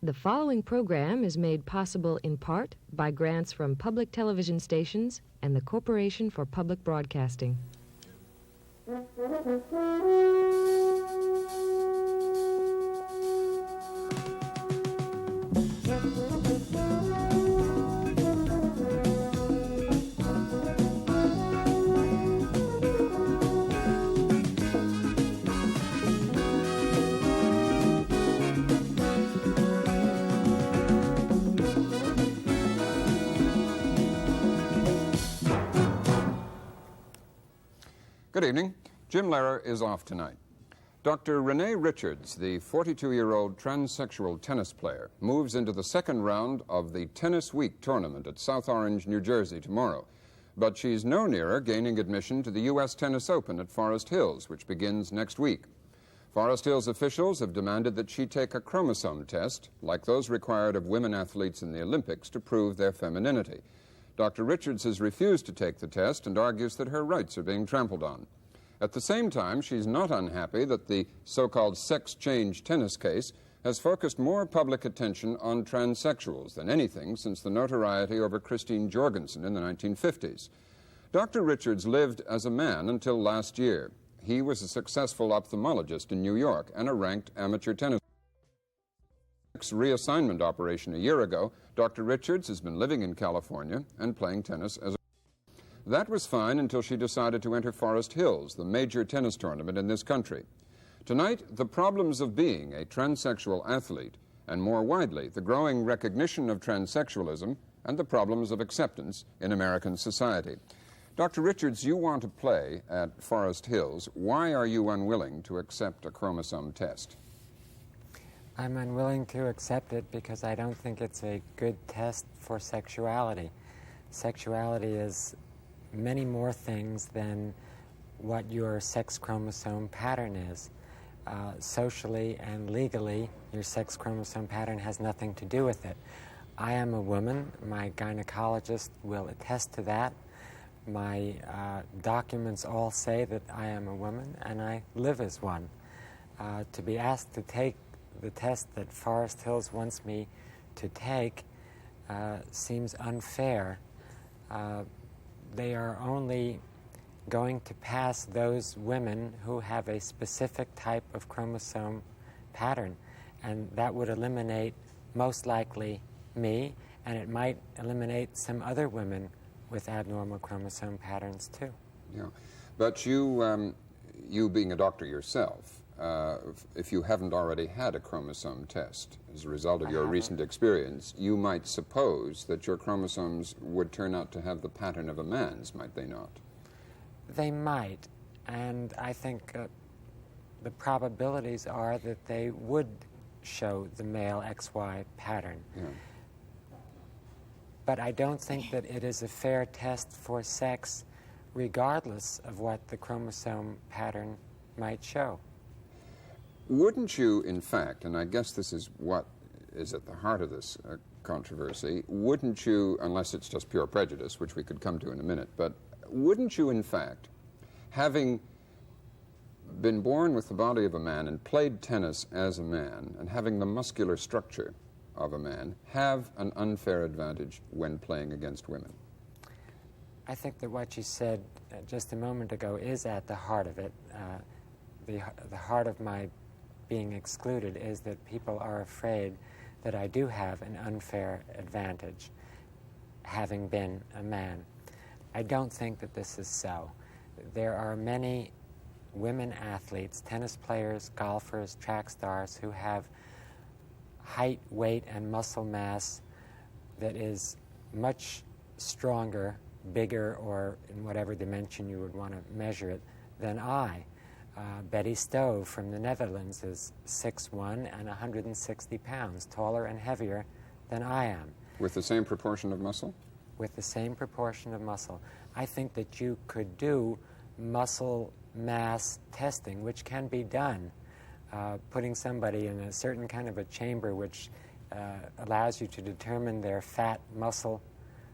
The following program is made possible in part by grants from public television stations and the Corporation for Public Broadcasting. Good evening. Jim Lehrer is off tonight. Dr. Renee Richards, the 42-year-old transsexual tennis player, moves into the second round of the Tennis Week tournament at South Orange, New Jersey tomorrow. But she's no nearer gaining admission to the U.S. Tennis Open at Forest Hills, which begins next week. Forest Hills officials have demanded that she take a chromosome test, like those required of women athletes in the Olympics, to prove their femininity. Dr. Richards has refused to take the test and argues that her rights are being trampled on. At the same time, she's not unhappy that the so-called sex change tennis case has focused more public attention on transsexuals than anything since the notoriety over Christine Jorgensen in the 1950s. Dr. Richards lived as a man until last year. He was a successful ophthalmologist in New York and a ranked amateur tennis reassignment operation a year ago. Dr. Richards has been living in California and playing tennis as a... That was fine until she decided to enter Forest Hills, the major tennis tournament in this country. Tonight, the problems of being a transsexual athlete, and more widely, the growing recognition of transsexualism and the problems of acceptance in American society. Dr. Richards, you want to play at Forest Hills. Why are you unwilling to accept a chromosome test? I'm unwilling to accept it because I don't think it's a good test for sexuality. Sexuality is many more things than what your sex chromosome pattern is. Socially and legally, your sex chromosome pattern has nothing to do with it. I am a woman. My gynecologist will attest to that. My documents all say that I am a woman, and I live as one. To be asked to take the test that Forest Hills wants me to take seems unfair. They are only going to pass those women who have a specific type of chromosome pattern, and that would eliminate, most likely, me, and it might eliminate some other women with abnormal chromosome patterns, too. Yeah, but you being a doctor yourself, if you haven't already had a chromosome test as a result of your recent experience, you might suppose that your chromosomes would turn out to have the pattern of a man's, might they not? They might, and I think the probabilities are that they would show the male XY pattern. Yeah. But I don't think that it is a fair test for sex regardless of what the chromosome pattern might show. Wouldn't you, in fact, and I guess this is what is at the heart of this controversy, wouldn't you, unless it's just pure prejudice, which we could come to in a minute, but wouldn't you, in fact, having been born with the body of a man and played tennis as a man and having the muscular structure of a man, have an unfair advantage when playing against women? I think that what you said just a moment ago is at the heart of it. The heart of my being excluded is that people are afraid that I do have an unfair advantage, having been a man. I don't think that this is so. There are many women athletes, tennis players, golfers, track stars, who have height, weight, and muscle mass that is much stronger, bigger, or in whatever dimension you would want to measure it, than I. Betty Stove from the Netherlands is 6'1" and 160 pounds, taller and heavier than I am. With the same proportion of muscle? With the same proportion of muscle. I think that you could do muscle mass testing, which can be done, putting somebody in a certain kind of a chamber which allows you to determine their fat muscle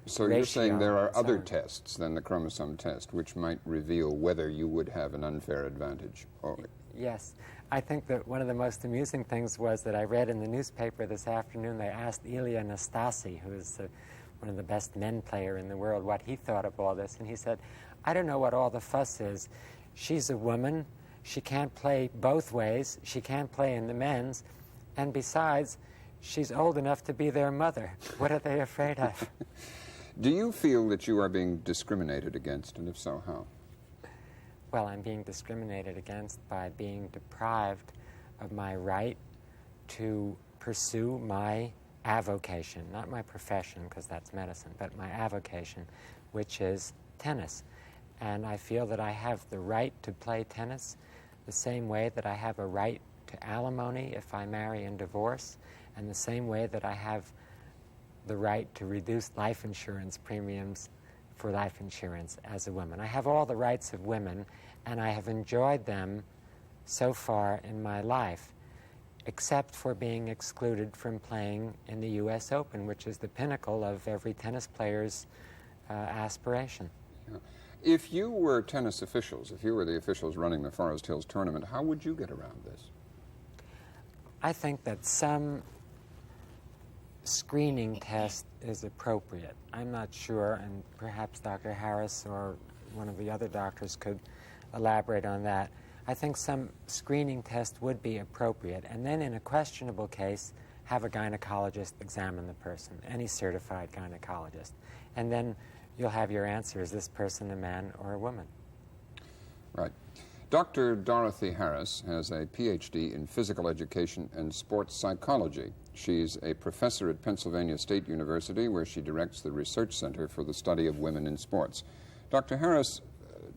So you're saying there are other tests than the chromosome test which might reveal whether you would have an unfair advantage? Yes. I think that one of the most amusing things was that I read in the newspaper this afternoon, they asked Ilya Nastasi, who is one of the best men player in the world, what he thought of all this. And he said, I don't know what all the fuss is. She's a woman. She can't play both ways. She can't play in the men's. And besides, she's old enough to be their mother. What are they afraid of? Do you feel that you are being discriminated against, and if so, how? Well, I'm being discriminated against by being deprived of my right to pursue my avocation, not my profession, because that's medicine, but my avocation, which is tennis. And I feel that I have the right to play tennis the same way that I have a right to alimony if I marry and divorce, and the same way that I have the right to reduce life insurance premiums for life insurance as a woman. I have all the rights of women, and I have enjoyed them so far in my life, except for being excluded from playing in the U.S. Open, which is the pinnacle of every tennis player's aspiration. Yeah. If you were tennis officials, if you were the officials running the Forest Hills tournament, how would you get around this? I think that some screening test is appropriate. I'm not sure, and perhaps Dr. Harris or one of the other doctors could elaborate on that. I think some screening test would be appropriate, and then in a questionable case, have a gynecologist examine the person, any certified gynecologist. And then you'll have your answer, is this person a man or a woman? Right. Dr. Dorothy Harris has a PhD in physical education and sports psychology. She's a professor at Pennsylvania State University, where she directs the Research Center for the Study of Women in Sports. Dr. Harris,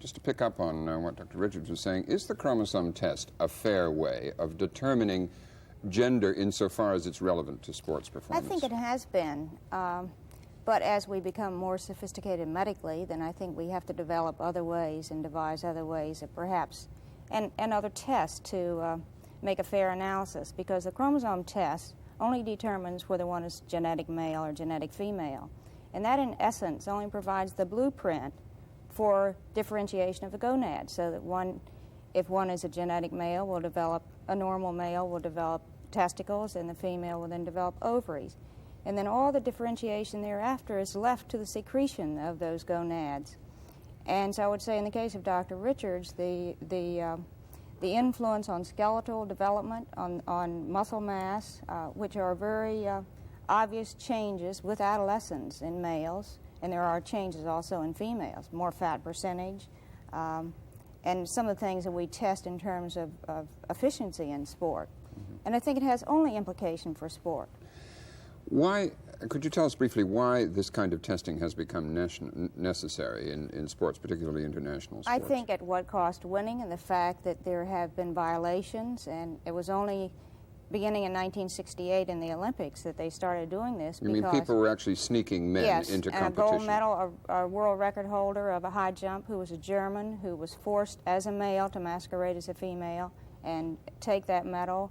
just to pick up on what Dr. Richards was saying, is the chromosome test a fair way of determining gender insofar as it's relevant to sports performance? I think it has been. But as we become more sophisticated medically, then I think we have to develop other ways and devise other ways of perhaps, and other tests to make a fair analysis, because the chromosome test only determines whether one is genetic male or genetic female. And that, in essence, only provides the blueprint for differentiation of the gonad, so that if one is a genetic male, will develop, a normal male will develop testicles, and the female will then develop ovaries. And then all the differentiation thereafter is left to the secretion of those gonads. And so I would say in the case of Dr. Richards, the influence on skeletal development, on muscle mass, which are very obvious changes with adolescence in males, and there are changes also in females, more fat percentage, and some of the things that we test in terms of efficiency in sport. Mm-hmm. And I think it has only implication for sport. Why, could you tell us briefly why this kind of testing has become necessary in sports, particularly international sports? I think at what cost winning, and the fact that there have been violations, and it was only beginning in 1968 in the Olympics that they started doing this. You mean people were actually sneaking men into competition? Yes, and a gold medal, a world record holder of a high jump who was a German, who was forced as a male to masquerade as a female and take that medal,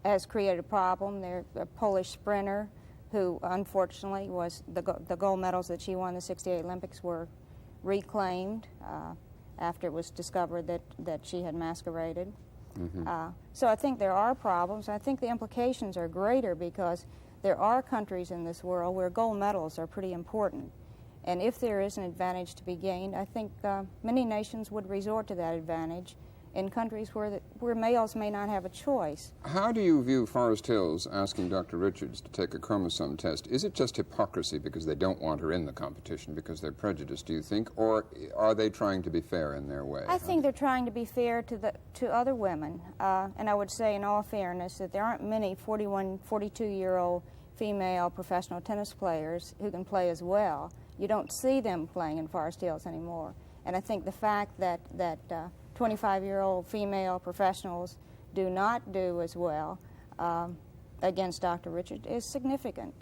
has created a problem. There's a Polish sprinter who, unfortunately, was the gold medals that she won in the '68 Olympics were reclaimed after it was discovered that she had masqueraded. Mm-hmm. So I think there are problems. I think the implications are greater because there are countries in this world where gold medals are pretty important. And if there is an advantage to be gained, I think many nations would resort to that advantage in countries where males may not have a choice. How do you view Forest Hills asking Dr. Richards to take a chromosome test? Is it just hypocrisy because they don't want her in the competition because they're prejudiced, do you think, or are they trying to be fair in their way? I think they're trying to be fair to other women, and I would say in all fairness that there aren't many 41, 42-year-old female professional tennis players who can play as well. You don't see them playing in Forest Hills anymore, and I think the fact that 25-year-old female professionals do not do as well against Dr. Richards is significant.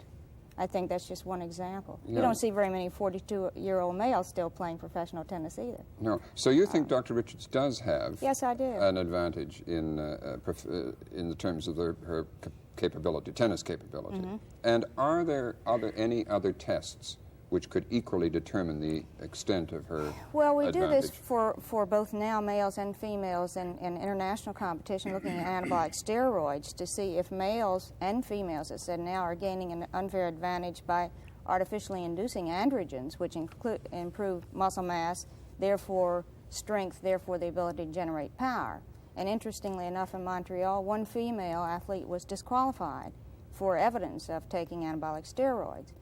I think that's just one example. Yeah. You don't see very many 42-year-old males still playing professional tennis either. No. So you think Dr. Richards does have yes, I do. An advantage in the terms of her capability, tennis capability? Mm-hmm. And are there any other tests which could equally determine the extent of her Well, we advantage? do this for both now males and females in international competition, looking at anabolic steroids to see if males and females, as said now, are gaining an unfair advantage by artificially inducing androgens, which improve muscle mass, therefore strength, therefore the ability to generate power. And interestingly enough, in Montreal, one female athlete was disqualified for evidence of taking anabolic steroids.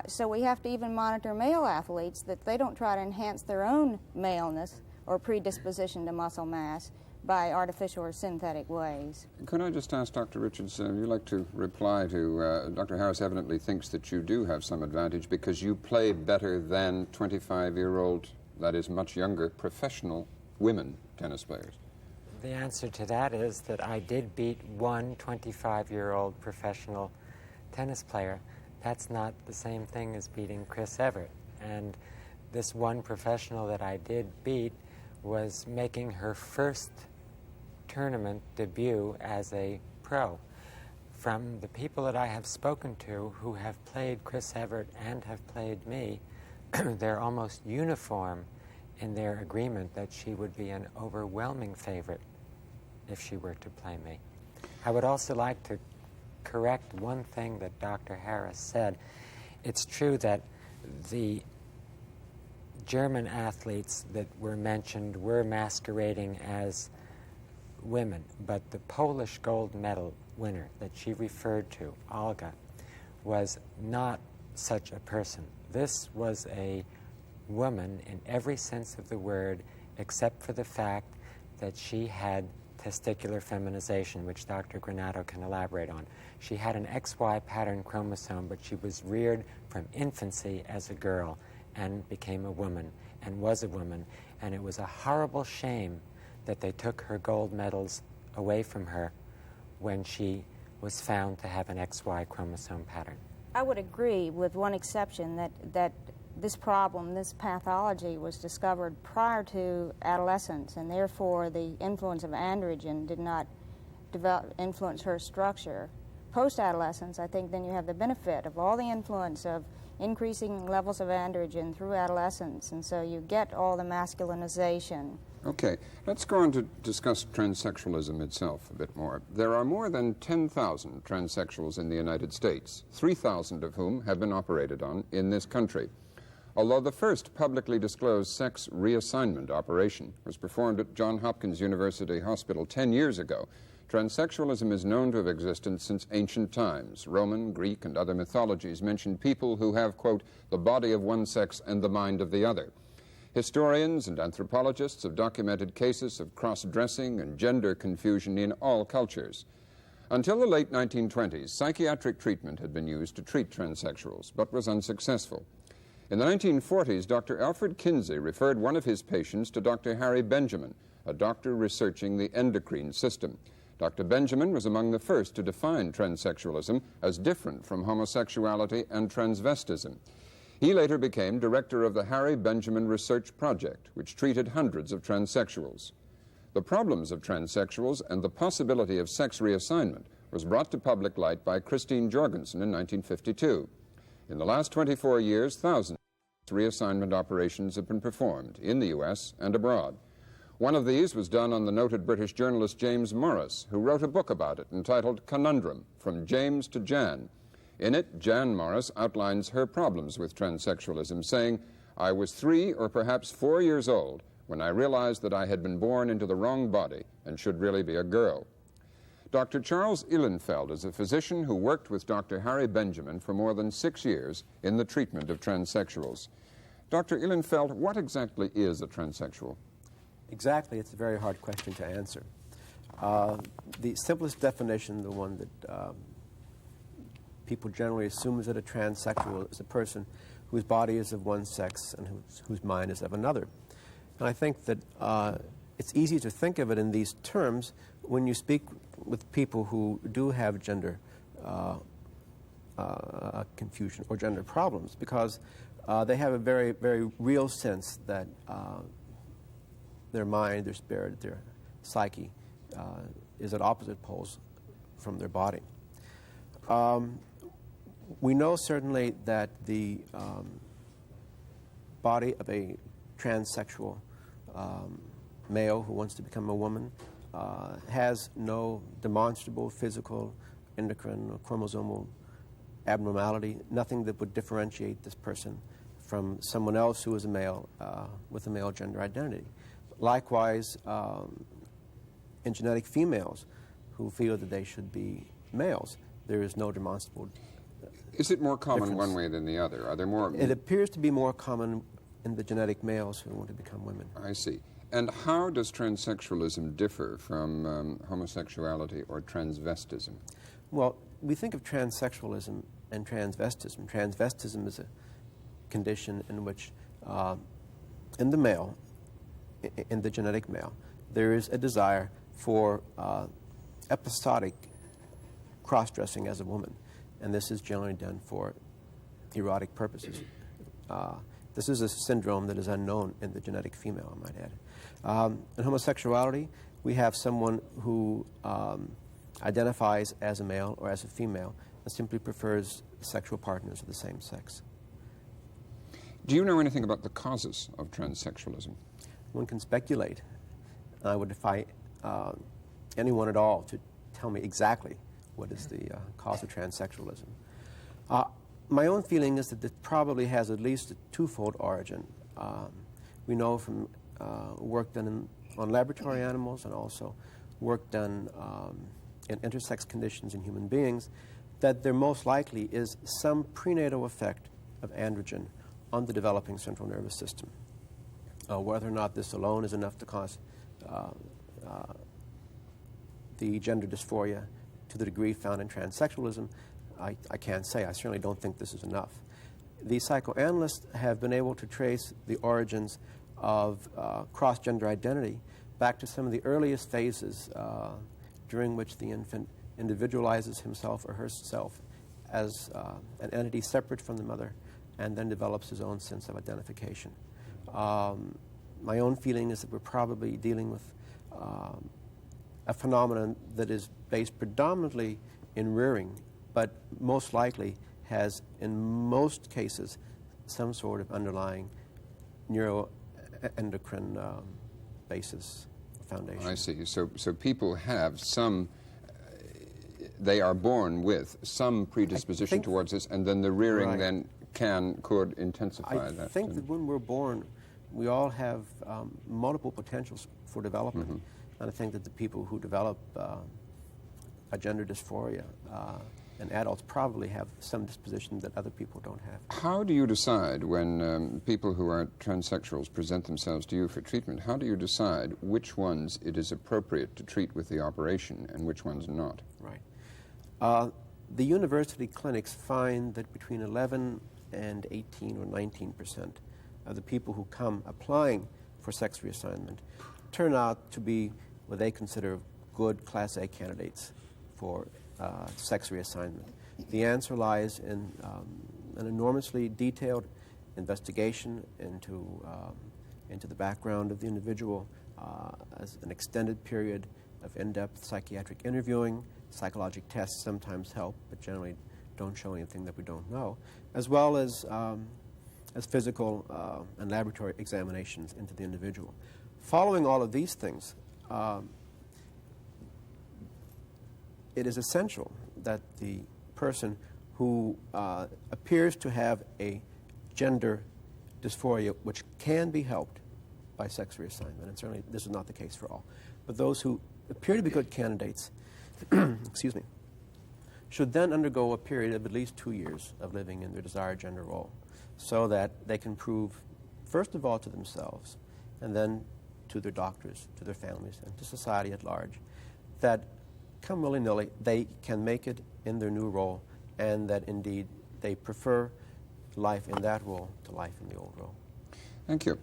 So we have to even monitor male athletes that they don't try to enhance their own maleness or predisposition to muscle mass by artificial or synthetic ways. Could I just ask Dr. Richards, you'd like to reply to, Dr. Harris evidently thinks that you do have some advantage because you play better than 25-year-old, that is much younger, professional women tennis players. The answer to that is that I did beat one 25-year-old professional tennis player. That's not the same thing as beating Chris Evert. And this one professional that I did beat was making her first tournament debut as a pro. From the people that I have spoken to who have played Chris Evert and have played me, they're almost uniform in their agreement that she would be an overwhelming favorite if she were to play me. I would also like to correct one thing that Dr. Harris said. It's true that the German athletes that were mentioned were masquerading as women, but the Polish gold medal winner that she referred to, Olga, was not such a person. This was a woman in every sense of the word, except for the fact that she had testicular feminization, which Dr. Granato can elaborate on. She had an XY pattern chromosome, but she was reared from infancy as a girl and became a woman and was a woman. And it was a horrible shame that they took her gold medals away from her when she was found to have an XY chromosome pattern. I would agree with one exception, that this problem, this pathology, was discovered prior to adolescence, and therefore the influence of androgen did not influence her structure. Post-adolescence, I think then you have the benefit of all the influence of increasing levels of androgen through adolescence, and so you get all the masculinization. Okay, let's go on to discuss transsexualism itself a bit more. There are more than 10,000 transsexuals in the United States, 3,000 of whom have been operated on in this country. Although the first publicly disclosed sex reassignment operation was performed at Johns Hopkins University Hospital 10 years ago, transsexualism is known to have existed since ancient times. Roman, Greek, and other mythologies mention people who have, quote, the body of one sex and the mind of the other. Historians and anthropologists have documented cases of cross-dressing and gender confusion in all cultures. Until the late 1920s, psychiatric treatment had been used to treat transsexuals, but was unsuccessful. In the 1940s, Dr. Alfred Kinsey referred one of his patients to Dr. Harry Benjamin, a doctor researching the endocrine system. Dr. Benjamin was among the first to define transsexualism as different from homosexuality and transvestism. He later became director of the Harry Benjamin Research Project, which treated hundreds of transsexuals. The problems of transsexuals and the possibility of sex reassignment was brought to public light by Christine Jorgensen in 1952. In the last 24 years, thousands of reassignment operations have been performed in the U.S. and abroad. One of these was done on the noted British journalist James Morris, who wrote a book about it entitled Conundrum, From James to Jan. In it, Jan Morris outlines her problems with transsexualism, saying, I was 3 or perhaps 4 years old when I realized that I had been born into the wrong body and should really be a girl. Dr. Charles Ihlenfeld is a physician who worked with Dr. Harry Benjamin for more than 6 years in the treatment of transsexuals. Dr. Ihlenfeld, what exactly is a transsexual? Exactly. It's a very hard question to answer. The simplest definition, the one that people generally assume is that a transsexual is a person whose body is of one sex and whose mind is of another. And I think that it's easy to think of it in these terms when you speak with people who do have gender confusion or gender problems, because they have a very, very real sense that their mind, their spirit, their psyche is at opposite poles from their body. We know certainly that the body of a transsexual male who wants to become a woman has no demonstrable physical, endocrine, or chromosomal abnormality, nothing that would differentiate this person from someone else who is a male with a male gender identity. Likewise, in genetic females who feel that they should be males, there is no demonstrable Is it more common difference. one way than the other? Are there more? It appears to be more common in the genetic males who want to become women. I see. And how does transsexualism differ from homosexuality or transvestism? Well, we think of transsexualism and transvestism. Transvestism is a condition in which, in the male, in the genetic male, there is a desire for episodic cross-dressing as a woman, and this is generally done for erotic purposes. This is a syndrome that is unknown in the genetic female, I might add. In homosexuality, we have someone who identifies as a male or as a female and simply prefers sexual partners of the same sex. Do you know anything about the causes of transsexualism? One can speculate. I would defy anyone at all to tell me exactly what is the cause of transsexualism. My own feeling is that it probably has at least a twofold origin. We know from work done on laboratory animals and also work done in intersex conditions in human beings that there most likely is some prenatal effect of androgen on the developing central nervous system. Whether or not this alone is enough to cause the gender dysphoria to the degree found in transsexualism, I can't say. I certainly don't think this is enough. The psychoanalysts have been able to trace the origins of cross-gender identity back to some of the earliest phases during which the infant individualizes himself or herself as an entity separate from the mother and then develops his own sense of identification. My own feeling is that we're probably dealing with a phenomenon that is based predominantly in rearing, but most likely has, in most cases, some sort of underlying neuroendocrine basis or foundation. I see. So people have some, they are born with some predisposition towards this, and then the rearing then could intensify that. I think that when we're born, we all have multiple potentials for development. Mm-hmm. And I think that the people who develop a gender dysphoria in adults probably have some disposition that other people don't have. How do you decide when people who are transsexuals present themselves to you for treatment? How do you decide which ones it is appropriate to treat with the operation and which ones not? Right. The university clinics find that between 11 and 18 or 19% of the people who come applying for sex reassignment turn out to be what they consider good Class A candidates for sex reassignment. The answer lies in an enormously detailed investigation into the background of the individual, as an extended period of in-depth psychiatric interviewing. Psychologic tests sometimes help, but generally don't show anything that we don't know, as well as physical and laboratory examinations into the individual. Following all of these things, it is essential that the person who appears to have a gender dysphoria, which can be helped by sex reassignment, and certainly this is not the case for all, but those who appear to be good candidates, excuse me, should then undergo a period of at least 2 years of living in their desired gender role so that they can prove, first of all, to themselves, and then to their doctors, to their families, and to society at large, that come willy-nilly, they can make it in their new role, and that indeed they prefer life in that role to life in the old role. Thank you.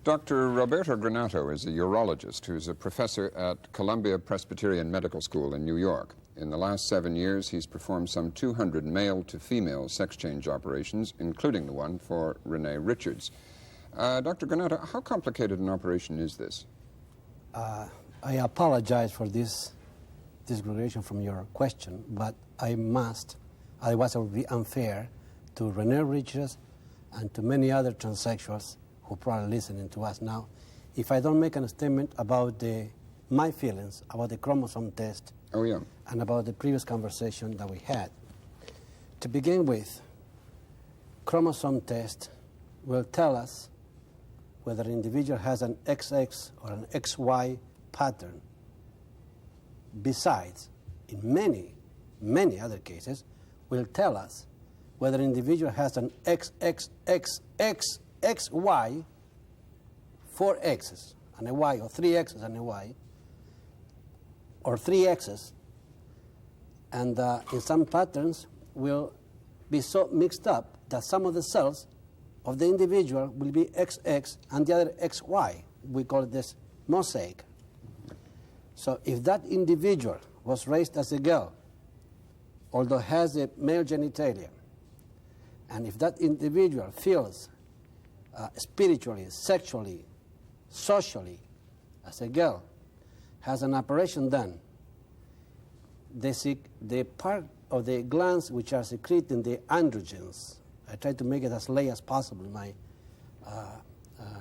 Dr. Roberto Granato is a urologist who's a professor at Columbia Presbyterian Medical School in New York. In the last 7 years, he's performed some 200 male-to-female sex change operations, including the one for Renee Richards. Dr. Granato, how complicated an operation is this? I apologize for this disgregation from your question, but I must, otherwise it would be unfair to Renee Richards and to many other transsexuals who probably listening to us now, if I don't make a statement about my feelings about the chromosome test. Oh, yeah. And about the previous conversation that we had. To begin with, chromosome test will tell us whether an individual has an XX or an XY pattern. Besides, in many, many other cases, will tell us whether an individual has an XXXXXY, 4 X's and a Y, or 3 X's and a Y, or 3 X's, and in some patterns will be so mixed up that some of the cells of the individual will be XX and the other XY. We call this mosaic. So if that individual was raised as a girl, although has a male genitalia, and if that individual feels spiritually, sexually, socially as a girl, has an operation done, the part of the glands which are secreting the androgens, I try to make it as lay as possible in my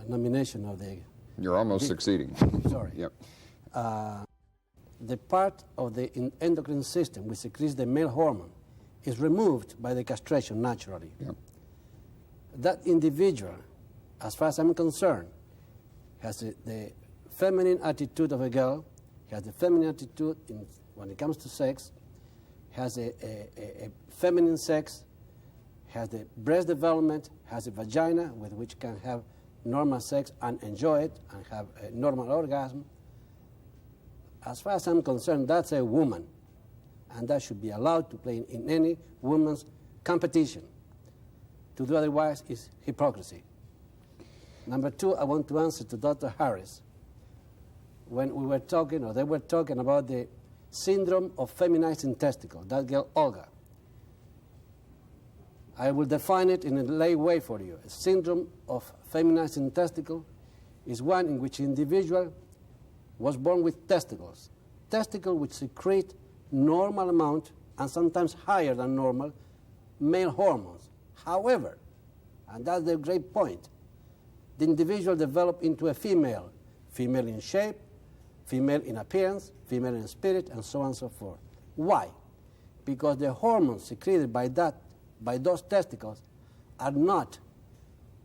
nomination of the... You're almost succeeding. Sorry. Yep. The part of the endocrine system which secretes the male hormone is removed by the castration naturally. Yep. That individual, as far as I'm concerned, has the feminine attitude of a girl, has the feminine attitude when it comes to sex, has a feminine sex, has the breast development, has a vagina with which can have normal sex and enjoy it and have a normal orgasm. As far as I'm concerned, that's a woman, and that should be allowed to play in any woman's competition. To do otherwise is hypocrisy. Number two, I want to answer to Dr. Harris. When we were talking, or they were talking about the syndrome of feminizing testicle, that girl Olga. I will define it in a lay way for you. A syndrome of feminizing testicle is one in which an individual was born with testicles which secrete normal amount and sometimes higher than normal male hormones. However, and that's the great point, the individual developed into a female in shape, female in appearance, female in spirit, and so on and so forth. Why? Because the hormones secreted by those testicles are not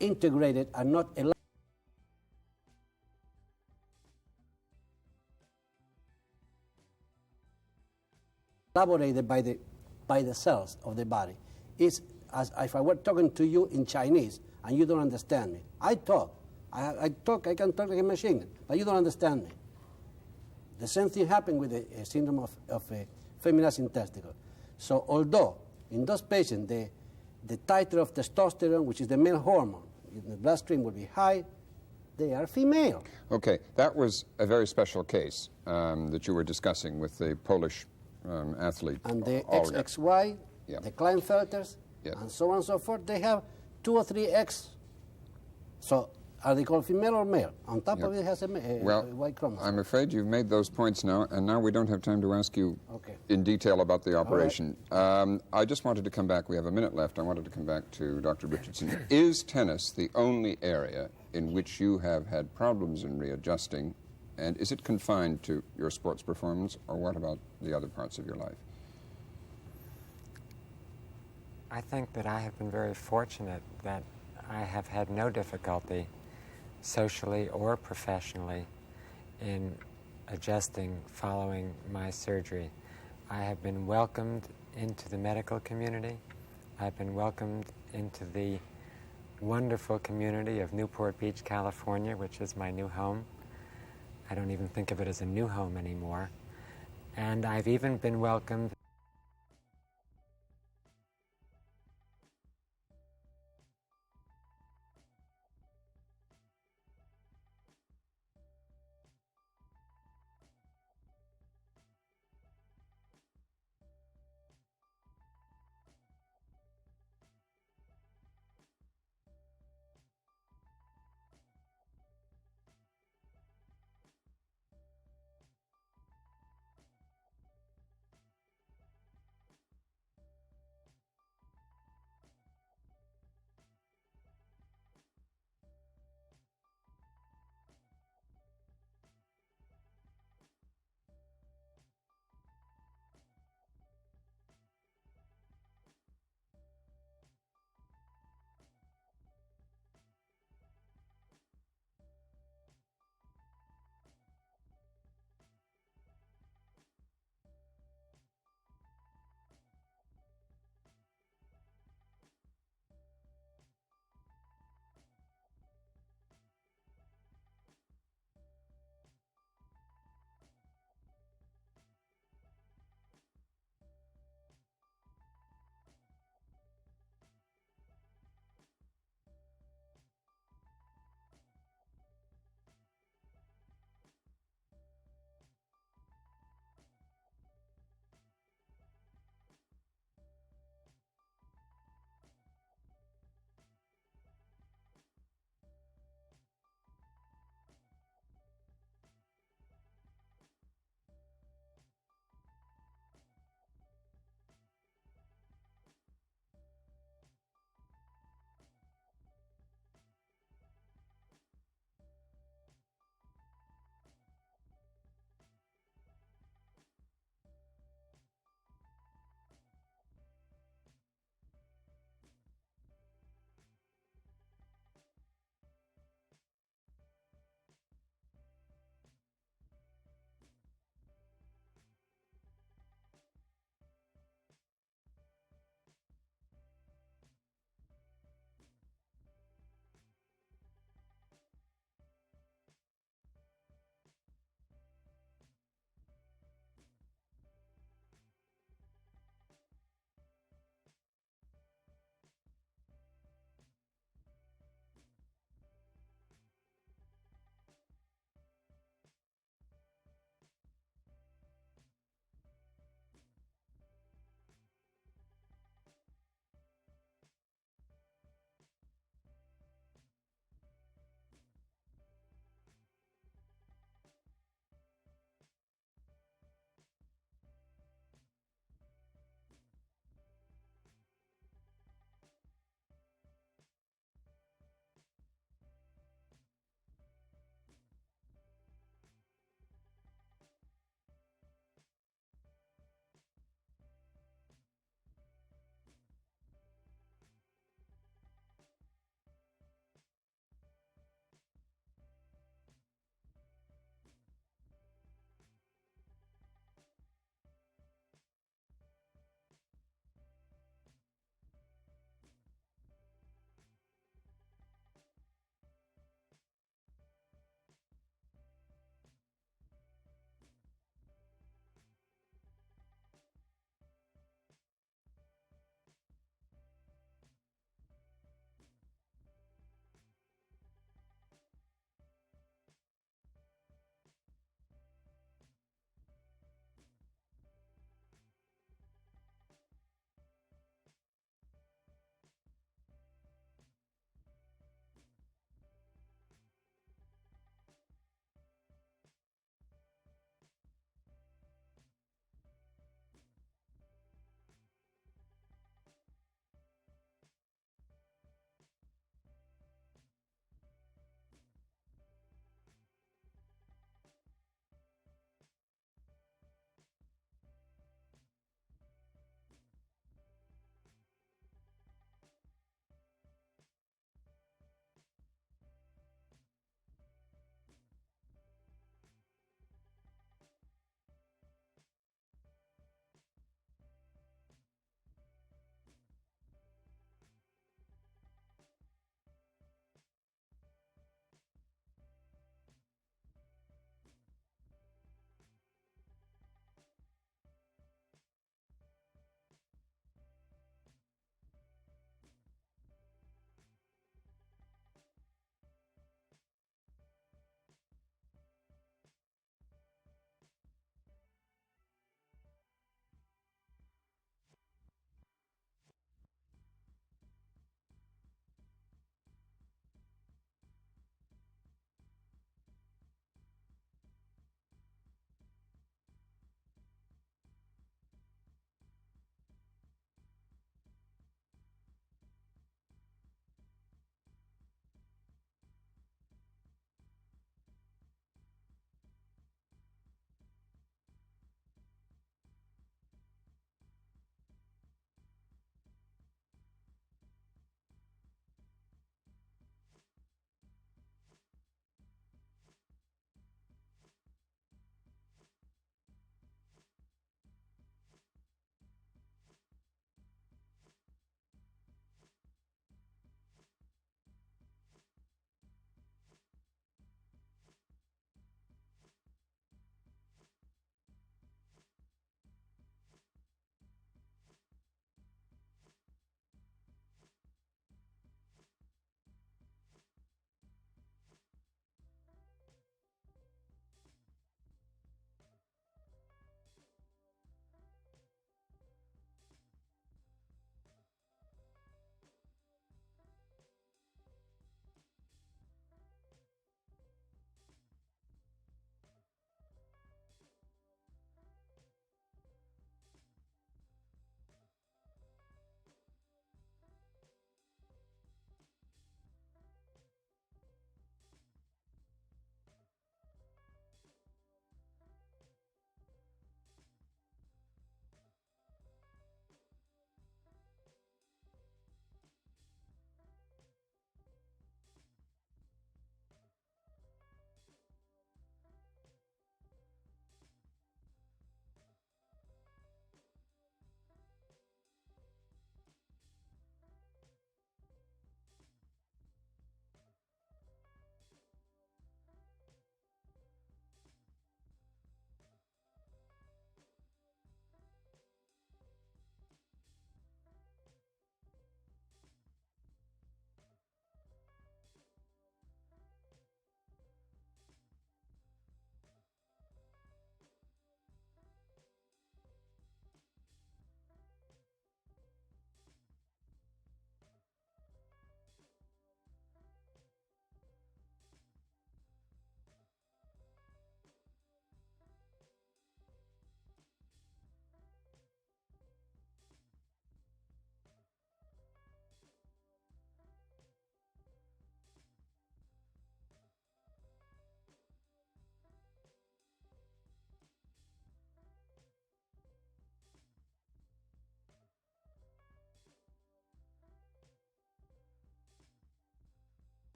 integrated, are not elaborated by the cells of the body. It's as if I were talking to you in Chinese and you don't understand me. I can talk like a machine, but you don't understand me. The same thing happened with the syndrome of a feminizing testicle. So although in those patients the titer of testosterone, which is the male hormone, in the bloodstream will be high, they are female. Okay, that was a very special case that you were discussing with the Polish athlete. And the Olga. XXY, Yeah. the Ihlenfelders, Yeah. and so on and so forth, they have 2 or 3 X. So are they called female or male? On top of it has a Y chromosome. I'm afraid you've made those points now, and now we don't have time to ask you in detail about the operation. I just wanted to come back. We have a minute left. I wanted to come back to Dr. Richardson. Is tennis the only area in which you have had problems in readjusting, and is it confined to your sports performance, or what about the other parts of your life? I think that I have been very fortunate that I have had no difficulty socially or professionally in adjusting following my surgery. I have been welcomed into the medical community. I've been welcomed into the wonderful community of Newport Beach, California, which is my new home. I don't even think of it as a new home anymore. And I've even been welcomed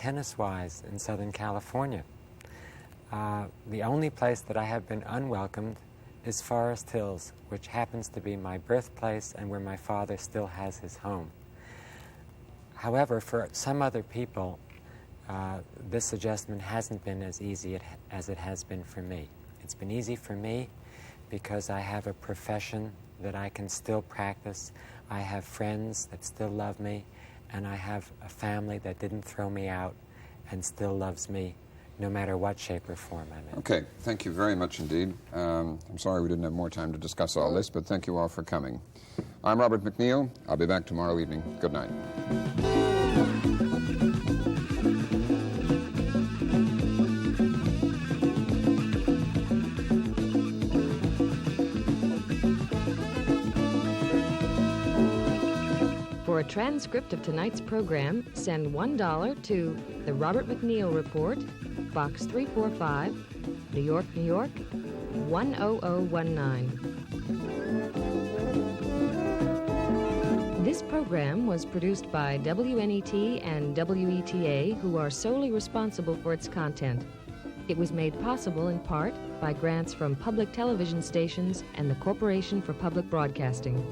tennis-wise in Southern California. The only place that I have been unwelcomed is Forest Hills, which happens to be my birthplace and where my father still has his home. However, for some other people, this adjustment hasn't been as easy as it has been for me. It's been easy for me because I have a profession that I can still practice. I have friends that still love me, and I have a family that didn't throw me out and still loves me no matter what shape or form I'm in. Okay, thank you very much indeed. I'm sorry we didn't have more time to discuss all this, but thank you all for coming. I'm Robert MacNeil. I'll be back tomorrow evening. Good night. For a transcript of tonight's program, send $1 to The Robert MacNeil Report, Box 345, New York, New York, 10019. This program was produced by WNET and WETA, who are solely responsible for its content. It was made possible in part by grants from public television stations and the Corporation for Public Broadcasting.